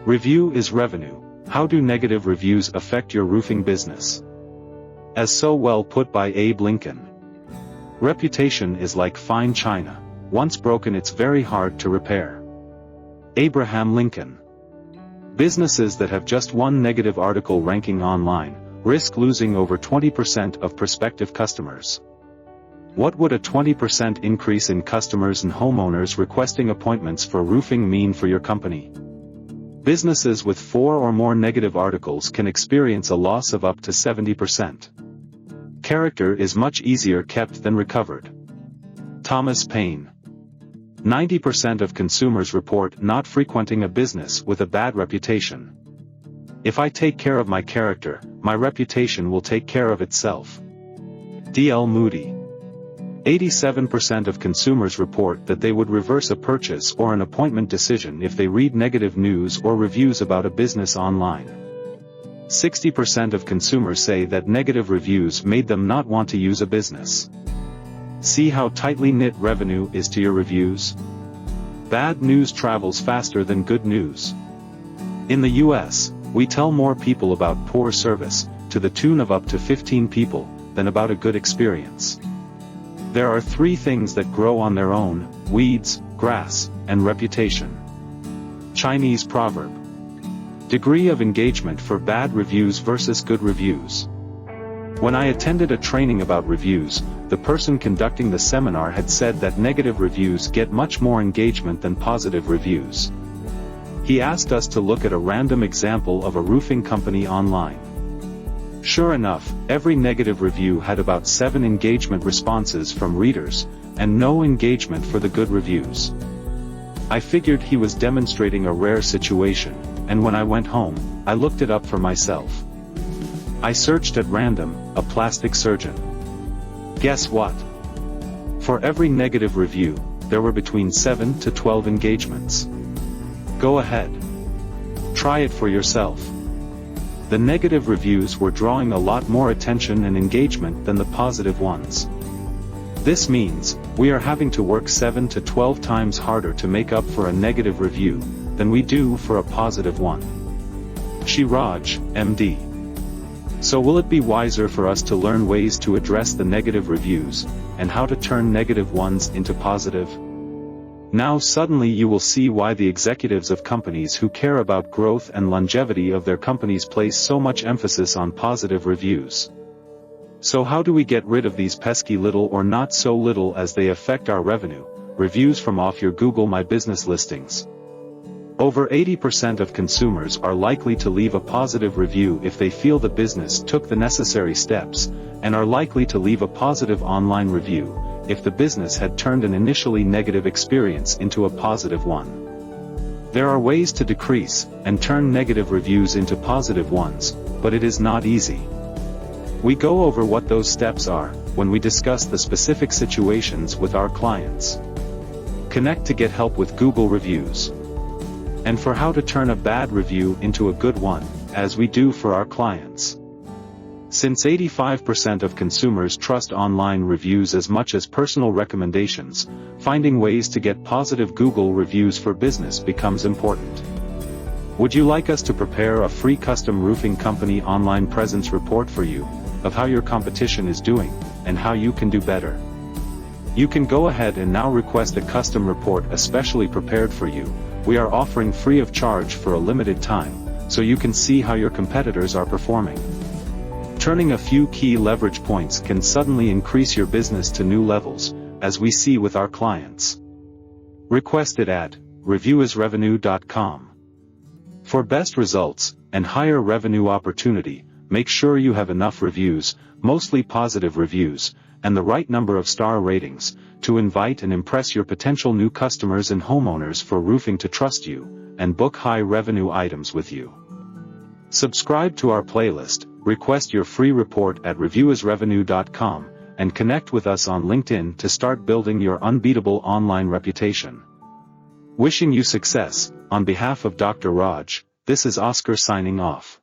Review is revenue. How do negative reviews affect your roofing business? As so well put by Abe Lincoln. Reputation is like fine china. Once broken, it's very hard to repair. Abraham Lincoln. Businesses that have just one negative article ranking online risk losing over 20% of prospective customers. What would a 20% increase in customers and homeowners requesting appointments for roofing mean for your company? Businesses with 4 or more negative articles can experience a loss of up to 70%. Character is much easier kept than recovered. Thomas Paine. 90% of consumers report not frequenting a business with a bad reputation. If I take care of my character, my reputation will take care of itself. D.L. Moody. 87% of consumers report that they would reverse a purchase or an appointment decision if they read negative news or reviews about a business online. 60% of consumers say that negative reviews made them not want to use a business. See how tightly knit revenue is to your reviews? Bad news travels faster than good news. In the US, we tell more people about poor service, to the tune of up to 15 people, than about a good experience. There are 3 things that grow on their own: weeds, grass, and reputation. Chinese proverb. Degree of engagement for bad reviews versus good reviews. When I attended a training about reviews, the person conducting the seminar had said that negative reviews get much more engagement than positive reviews. He asked us to look at a random example of a roofing company online. Sure enough, every negative review had about 7 engagement responses from readers, and no engagement for the good reviews. I figured he was demonstrating a rare situation, and when I went home, I looked it up for myself. I searched at random, a plastic surgeon. Guess what? For every negative review, there were between 7 to 12 engagements. Go ahead. Try it for yourself. The negative reviews were drawing a lot more attention and engagement than the positive ones. This means, we are having to work 7 to 12 times harder to make up for a negative review, than we do for a positive one. Shiraj, MD. So will it be wiser for us to learn ways to address the negative reviews, and how to turn negative ones into positive? Now suddenly you will see why the executives of companies who care about growth and longevity of their companies place so much emphasis on positive reviews. So how do we get rid of these pesky little or not so little as they affect our revenue, reviews from off your Google My Business listings? Over 80% of consumers are likely to leave a positive review if they feel the business took the necessary steps, and are likely to leave a positive online review if the business had turned an initially negative experience into a positive one. There are ways to decrease and turn negative reviews into positive ones, but it is not easy. We go over what those steps are when we discuss the specific situations with our clients. Connect to get help with Google reviews. And for how to turn a bad review into a good one, as we do for our clients. Since 85% of consumers trust online reviews as much as personal recommendations, finding ways to get positive Google reviews for business becomes important. Would you like us to prepare a free custom roofing company online presence report for you, of how your competition is doing, and how you can do better? You can go ahead and now request a custom report especially prepared for you. We are offering free of charge for a limited time, so you can see how your competitors are performing. Turning a few key leverage points can suddenly increase your business to new levels, as we see with our clients. Request it at reviewisrevenue.com. For best results and higher revenue opportunity, make sure you have enough reviews, mostly positive reviews, and the right number of star ratings, to invite and impress your potential new customers and homeowners for roofing to trust you, and book high revenue items with you. Subscribe to our playlist, request your free report at reviewisrevenue.com, and connect with us on LinkedIn to start building your unbeatable online reputation. Wishing you success, on behalf of Dr. Raj, this is Oscar signing off.